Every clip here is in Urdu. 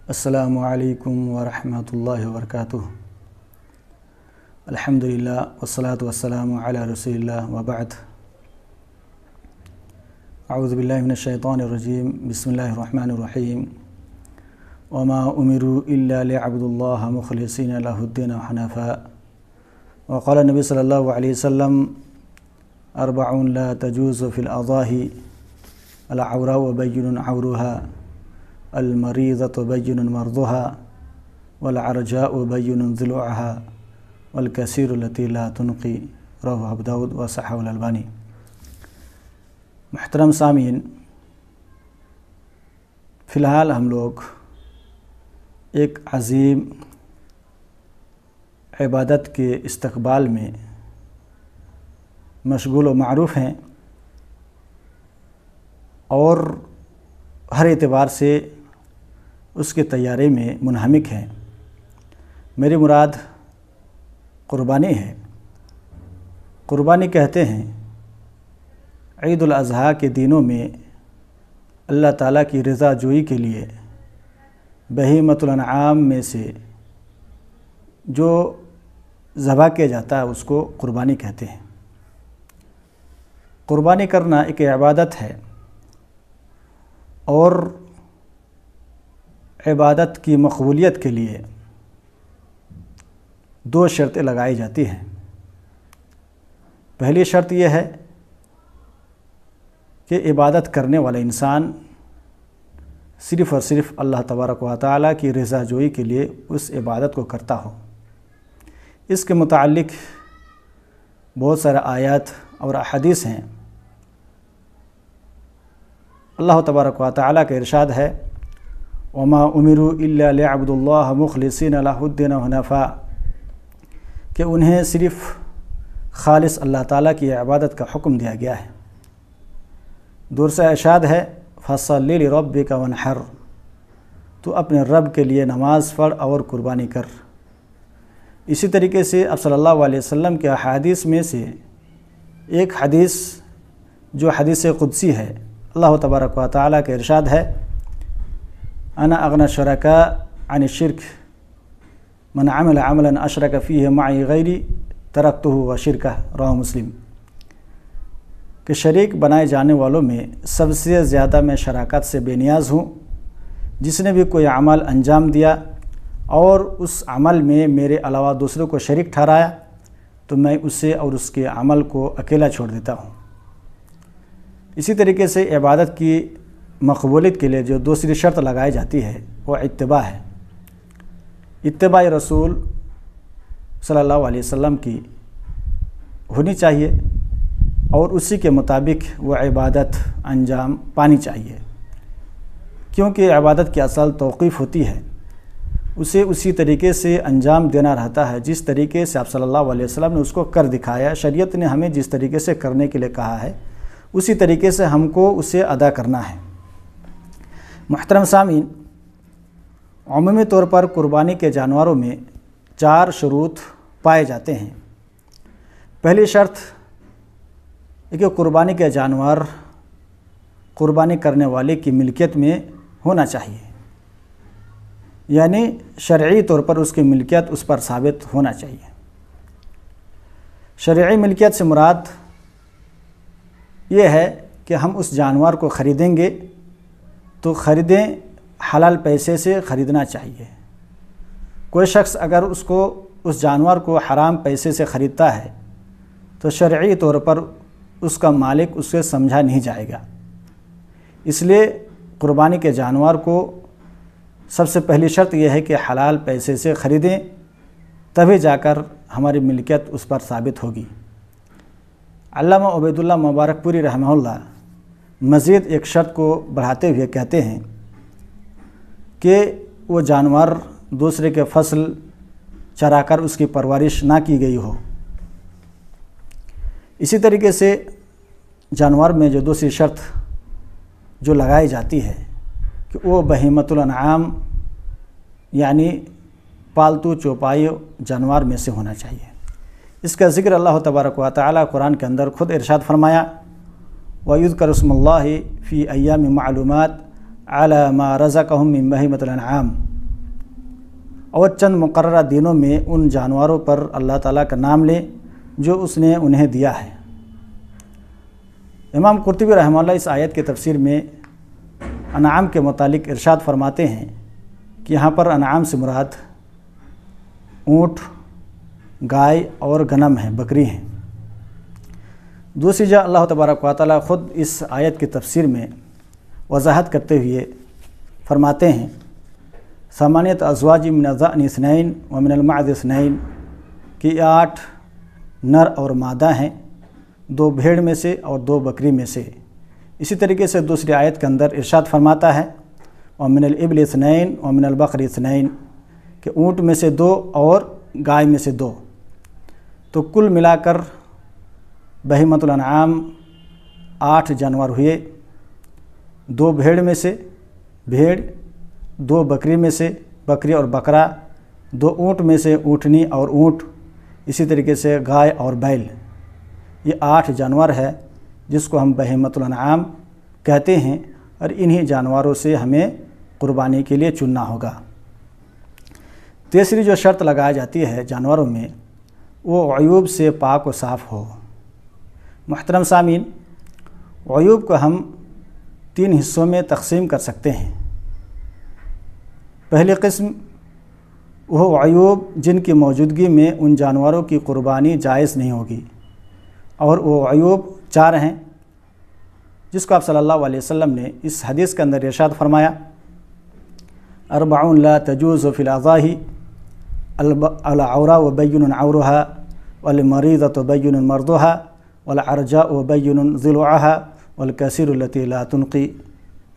السلام علیکم ورحمۃ اللہ وبرکاتہ۔ الحمدللہ والصلاة والسلام علی رسول اللہ وبعد۔ اعوذ باللہ من الشیطان الرجیم، بسم اللہ الرحمن الرحیم۔ وما امروا الا ليعبدوا الله مخلصین لہ الدین حنفاء۔ وقال النبی صلی اللہ علیہ وسلم اربع لا تجوز فی الاضاحی: العوراء بین عورها، المریضۃ بین مرضها، والعرجاء بین ضلوعها، والکثیر التی لا تنقی۔ رواه ابو داود وصححہ الالبانی۔ محترم سامعین، فی الحال ہم لوگ ایک عظیم عبادت کے استقبال میں مشغول و معروف ہیں اور ہر اعتبار سے اس کے تیاری میں منہمک ہیں۔ میری مراد قربانی ہے۔ قربانی کہتے ہیں عید الاضحیٰ کے دنوں میں اللہ تعالیٰ کی رضا جوئی کے لیے بہیمۃ الانعام میں سے جو ذبح کیا جاتا ہے اس کو قربانی کہتے ہیں۔ قربانی کرنا ایک عبادت ہے اور عبادت کی مقبولیت کے لیے دو شرطیں لگائی جاتی ہیں۔ پہلی شرط یہ ہے کہ عبادت کرنے والا انسان صرف اور صرف اللہ تبارک و تعالیٰ کی رضا جوئی کے لیے اس عبادت کو کرتا ہو۔ اس کے متعلق بہت سارے آیات اور احادیث ہیں۔ اللہ تبارک و تعالیٰ کا ارشاد ہے: وما امروا الا ليعبدوا الله مخلصین لہ الدین حنفاء، کہ انہیں صرف خالص اللہ تعالیٰ کی عبادت کا حکم دیا گیا ہے۔ دوسرا ارشاد ہے: فصل لربک وانحر، تو اپنے رب کے لیے نماز پڑھ اور قربانی کر۔ اسی طریقے سے اب صلی اللہ علیہ وسلم کے احادیث میں سے ایک حدیث جو حدیث قدسی ہے، اللہ تبارک و تعالیٰ کا ارشاد ہے: انا اغنی الشرکاء عن الشرک، من عمل عملا اشرک فیہ معی غیری ترکتہ وشرکہ۔ رواه مسلم۔ کہ شریک بنائے جانے والوں میں سب سے زیادہ میں شراکت سے بے نیاز ہوں۔ جس نے بھی کوئی عمل انجام دیا اور اس عمل میں میرے علاوہ دوسروں کو شریک ٹھہرایا تو میں اسے اور اس کے عمل کو اکیلا چھوڑ دیتا ہوں۔ اسی طریقے سے عبادت کی مقبولیت کے لیے جو دوسری شرط لگائی جاتی ہے وہ اتباع ہے۔ اتباع رسول صلی اللہ علیہ وسلم کی ہونی چاہیے اور اسی کے مطابق وہ عبادت انجام پانی چاہیے، کیونکہ عبادت کی اصل توقیف ہوتی ہے، اسے اسی طریقے سے انجام دینا رہتا ہے جس طریقے سے آپ صلی اللہ علیہ وسلم نے اس کو کر دکھایا۔ شریعت نے ہمیں جس طریقے سے کرنے کے لیے کہا ہے اسی طریقے سے ہم کو اسے ادا کرنا ہے۔ محترم سامعین، عمومی طور پر قربانی کے جانوروں میں 4 شروط پائے جاتے ہیں۔ پہلی شرط یہ کہ قربانی کے جانور قربانی کرنے والے کی ملکیت میں ہونا چاہیے، یعنی شرعی طور پر اس کی ملکیت اس پر ثابت ہونا چاہیے۔ شرعی ملکیت سے مراد یہ ہے کہ ہم اس جانور کو خریدیں گے تو خریدیں حلال پیسے سے خریدنا چاہیے۔ کوئی شخص اگر اس جانور کو حرام پیسے سے خریدتا ہے تو شرعی طور پر اس کا مالک اس سے سمجھا نہیں جائے گا۔ اس لیے قربانی کے جانور کو سب سے پہلی شرط یہ ہے کہ حلال پیسے سے خریدیں، تبھی جا کر ہماری ملکیت اس پر ثابت ہوگی۔ علامہ عبید اللہ مبارک پوری رحمہ اللہ مزید ایک شرط کو بڑھاتے ہوئے کہتے ہیں کہ وہ جانور دوسرے کے فصل چرا کر اس کی پرورش نہ کی گئی ہو۔ اسی طریقے سے جانور میں جو دوسری شرط جو لگائی جاتی ہے کہ وہ بہیمۃ الانعام یعنی پالتو چوپائی جانور میں سے ہونا چاہیے۔ اس کا ذکر اللہ تبارک و تعالیٰ قرآن کے اندر خود ارشاد فرمایا: وَيُذْكَرُ اسْمُ اللَّهِ فِي أَيَّامٍ مَعْلُومَاتٍ عَلَى مَا رَزَقَهُم مِّن بَهِيمَةِ الْأَنْعَامِ۔ اور چند مقررہ دنوں میں ان جانوروں پر اللہ تعالیٰ کا نام لیں جو اس نے انہیں دیا ہے۔ امام قرطبی رحمہ اللہ اس آیت کی تفسیر میں انعام کے متعلق ارشاد فرماتے ہیں کہ یہاں پر انعام سے مراد اونٹ، گائے اور غنم ہیں، بکری ہیں۔ دوسری جگہ اللہ تبارک و تعالیٰ خود اس آیت کی تفسیر میں وضاحت کرتے ہوئے فرماتے ہیں ثمانیۃ ازواج من الضأن اثنین ومن المعز اثنین، کہ 8 نر اور مادہ ہیں، 2 بھیڑ میں سے اور 2 بکری میں سے۔ اسی طریقے سے دوسری آیت کے اندر ارشاد فرماتا ہے ومن الابل اثنین ومن البقر اثنین، کہ اونٹ میں سے 2 اور گائے میں سے 2۔ تو کل ملا کر بہیمۃ الانعام 8 جانور ہوئے، 2 بھیڑ میں سے بھیڑ، 2 بکری میں سے بکری اور بکرا، 2 اونٹ میں سے اونٹنی اور اونٹ، اسی طریقے سے گائے اور بیل۔ یہ 8 جانور ہے جس کو ہم بہیمۃ الانعام کہتے ہیں، اور انہی جانوروں سے ہمیں قربانی کے لیے چننا ہوگا۔ تیسری جو شرط لگائی جاتی ہے جانوروں میں، وہ عیوب سے پاک و صاف ہو۔ محترم سامعین، عیوب کو ہم 3 حصوں میں تقسیم کر سکتے ہیں۔ پہلی قسم وہ عیوب جن کی موجودگی میں ان جانوروں کی قربانی جائز نہیں ہوگی، اور وہ عیوب 4 ہیں جس کو آپ صلی اللہ علیہ وسلم نے اس حدیث کے اندر ارشاد فرمایا 4 لا تجوز فی الاضاحی العوراء وبین عورها والمریضۃ بین مرضها والعرجاء بین ضلوعها والکثیر التی لا تنقی۔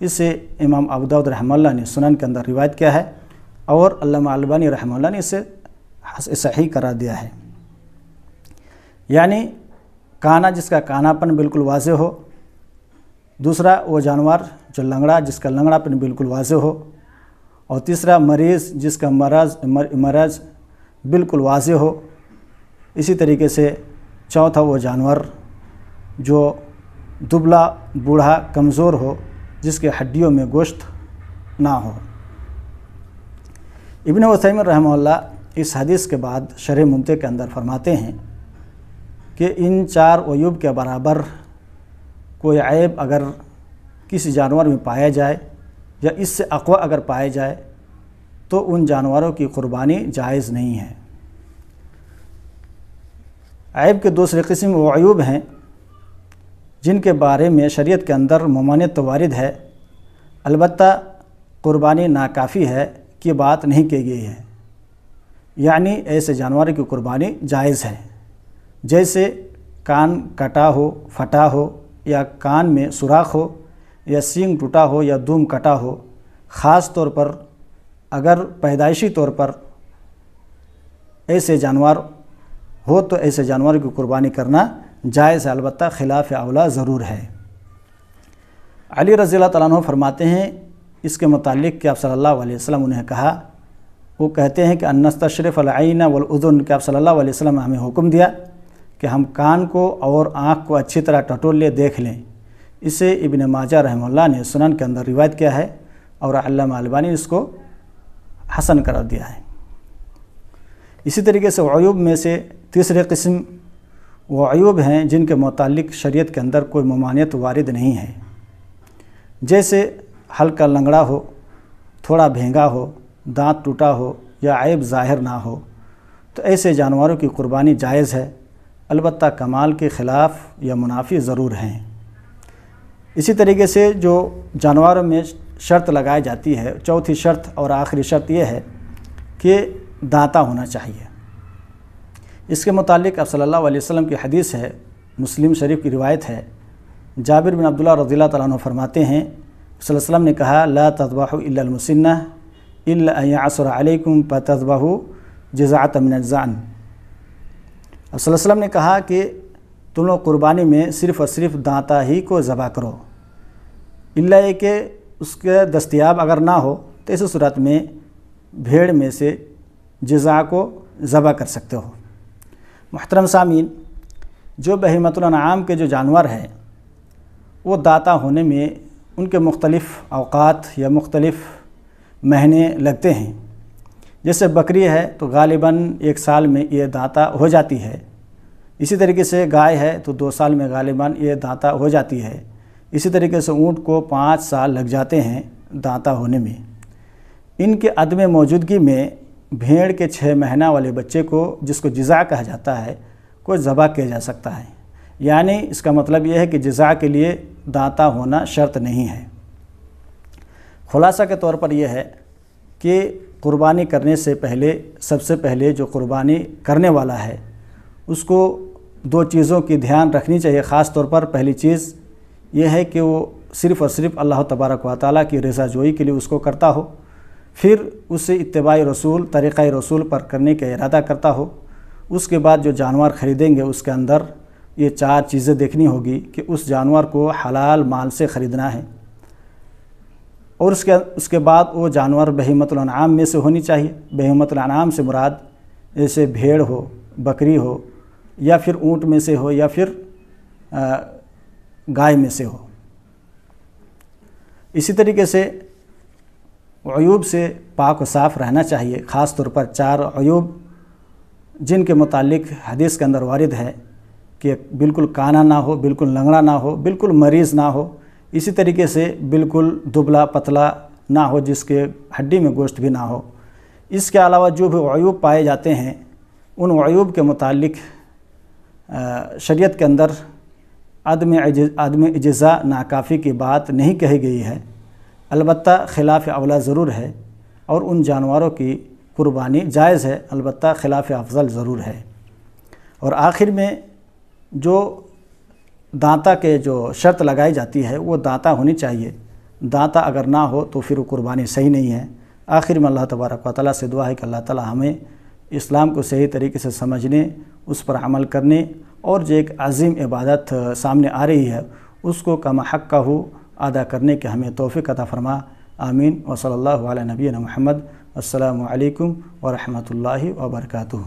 اسے امام ابو داؤد رحمہ اللہ نے سنن کے اندر روایت کیا ہے، اور علامہ البانی رحمہ اللہ نے اسے صحیح قرار دیا ہے۔ یعنی کانا جس کا کاناپن بالکل واضح ہو، دوسرا وہ جانور جو لنگڑا جس کا لنگڑاپن بالکل واضح ہو، اور تیسرا مریض جس کا مرض بالکل واضح ہو، اسی طریقے سے چوتھا وہ جانور جو دبلا بوڑھا کمزور ہو، جس کے ہڈیوں میں گوشت نہ ہو۔ ابن عثیمین رحمہ اللہ اس حدیث کے بعد شرح ممتع کے اندر فرماتے ہیں کہ ان 4 عیوب کے برابر کوئی عیب اگر کسی جانور میں پایا جائے یا اس سے اقوی اگر پائے جائے تو ان جانوروں کی قربانی جائز نہیں ہے۔ عیب کے دوسری قسم وہ عیوب ہیں جن کے بارے میں شریعت کے اندر ممانعت وارد ہے، البتہ قربانی ناکافی ہے کی بات نہیں کی گئی ہے، یعنی ایسے جانوروں کی قربانی جائز ہے، جیسے کان کٹا ہو، پھٹا ہو، یا کان میں سوراخ ہو، یا سینگ ٹوٹا ہو، یا دم کٹا ہو۔ خاص طور پر اگر پیدائشی طور پر ایسے جانور ہو تو ایسے جانوروں کی قربانی کرنا جائز ہے، البتہ خلاف اولا ضرور ہے۔ علی رضی اللہ تعالیٰ عنہ فرماتے ہیں اس کے متعلق کہ آپ صلی اللہ علیہ وسلم انہیں کہا، وہ کہتے ہیں کہ ان نستشرف العین والاذن، کہ آپ صلی اللہ علیہ وسلم نے ہمیں حکم دیا کہ ہم کان کو اور آنکھ کو اچھی طرح ٹٹول لے دیکھ لیں۔ اسے ابن ماجہ رحمہ اللہ نے سنن کے اندر روایت کیا ہے، اور علامہ البانی نے اس کو حسن قرار دیا ہے۔ اسی طریقے سے عیوب میں سے تیسری قسم وہ عیوب ہیں جن کے متعلق شریعت کے اندر کوئی ممانعت وارد نہیں ہے، جیسے ہلکا لنگڑا ہو، تھوڑا بھینگا ہو، دانت ٹوٹا ہو، یا عیب ظاہر نہ ہو، تو ایسے جانوروں کی قربانی جائز ہے، البتہ کمال کے خلاف یا منافی ضرور ہیں۔ اسی طریقے سے جو جانوروں میں شرط لگائی جاتی ہے، چوتھی شرط اور آخری شرط یہ ہے کہ دانتا ہونا چاہیے۔ اس کے متعلق آپ صلی اللہ علیہ وسلم کی حدیث ہے، مسلم شریف کی روایت ہے، جابر بن عبداللہ رضی اللہ تعالیٰ عنہ فرماتے ہیں صلی اللہ علیہ وسلم نے کہا لا تذبحوا الا المسنہ الا ان يعثر علیکم فتذبحوا جزعۃ من الضأن۔ صلی اللہ علیہ وسلم نے کہا کہ تم لوگ قربانی میں صرف اور صرف دانتا ہی کو ذبح کرو، الا یہ کہ اس کے دستیاب اگر نہ ہو تو اس صورت میں بھیڑ میں سے جزع کو ذبح کر سکتے ہو۔ محترم سامعین، جو بہیمۃ الانعام کے جو جانور ہیں وہ دانتا ہونے میں ان کے مختلف اوقات یا مختلف مہینے لگتے ہیں، جیسے بکری ہے تو غالباً 1 سال میں یہ دانتا ہو جاتی ہے، اسی طریقے سے گائے ہے تو 2 سال میں غالباً یہ دانتا ہو جاتی ہے، اسی طریقے سے اونٹ کو 5 سال لگ جاتے ہیں دانتا ہونے میں۔ ان کے عدم موجودگی میں بھیڑ کے 6 مہینہ والے بچے کو، جس کو جزع کہا جاتا ہے، کو ذبح کیا جا سکتا ہے، یعنی اس کا مطلب یہ ہے کہ جزع کے لیے دانتا ہونا شرط نہیں ہے۔ خلاصہ کے طور پر یہ ہے کہ قربانی کرنے سے پہلے سب سے پہلے جو قربانی کرنے والا ہے اس کو 2 چیزوں کی دھیان رکھنی چاہیے، خاص طور پر پہلی چیز یہ ہے کہ وہ صرف اور صرف اللہ تبارک و تعالیٰ کی رضا جوئی کے لیے اس کو کرتا ہو، پھر اسے اتباع رسول، طریقہ رسول پر کرنے کا ارادہ کرتا ہو۔ اس کے بعد جو جانور خریدیں گے اس کے اندر یہ 4 چیزیں دیکھنی ہوگی کہ اس جانور کو حلال مال سے خریدنا ہے، اور اس کے بعد وہ جانور بہیمۃ الانعام میں سے ہونی چاہیے۔ بہیمۃ الانعام سے مراد جیسے بھیڑ ہو، بکری ہو، یا پھر اونٹ میں سے ہو، یا پھر گائے میں سے ہو۔ اسی طریقے سے عیوب سے پاک و صاف رہنا چاہیے، خاص طور پر 4 عیوب جن کے متعلق حدیث کے اندر وارد ہے کہ بالکل کانا نہ ہو، بالکل لنگڑا نہ ہو، بالکل مریض نہ ہو، اسی طریقے سے بالکل دبلا پتلا نہ ہو جس کے ہڈی میں گوشت بھی نہ ہو۔ اس کے علاوہ جو بھی عیوب پائے جاتے ہیں ان عیوب کے متعلق شریعت کے اندر عدم اجزاء ناکافی کی بات نہیں کہی گئی ہے، البتہ خلاف اولا ضرور ہے، اور ان جانوروں کی قربانی جائز ہے، البتہ خلاف افضل ضرور ہے۔ اور آخر میں جو دانتا کے جو شرط لگائی جاتی ہے وہ دانتا ہونی چاہیے، دانتا اگر نہ ہو تو پھر وہ قربانی صحیح نہیں ہے۔ آخر میں اللہ تبارک و تعالیٰ سے دعا ہے کہ اللہ تعالیٰ ہمیں اسلام کو صحیح طریقے سے سمجھنے، اس پر عمل کرنے، اور جو ایک عظیم عبادت سامنے آ رہی ہے اس کو کما حق کا ہو ادا کرنے کے ہمیں توفیق عطا فرما۔ آمین۔ وصلی اللہ علی نبینا محمد۔ السلام علیکم ورحمۃ اللہ وبرکاتہ۔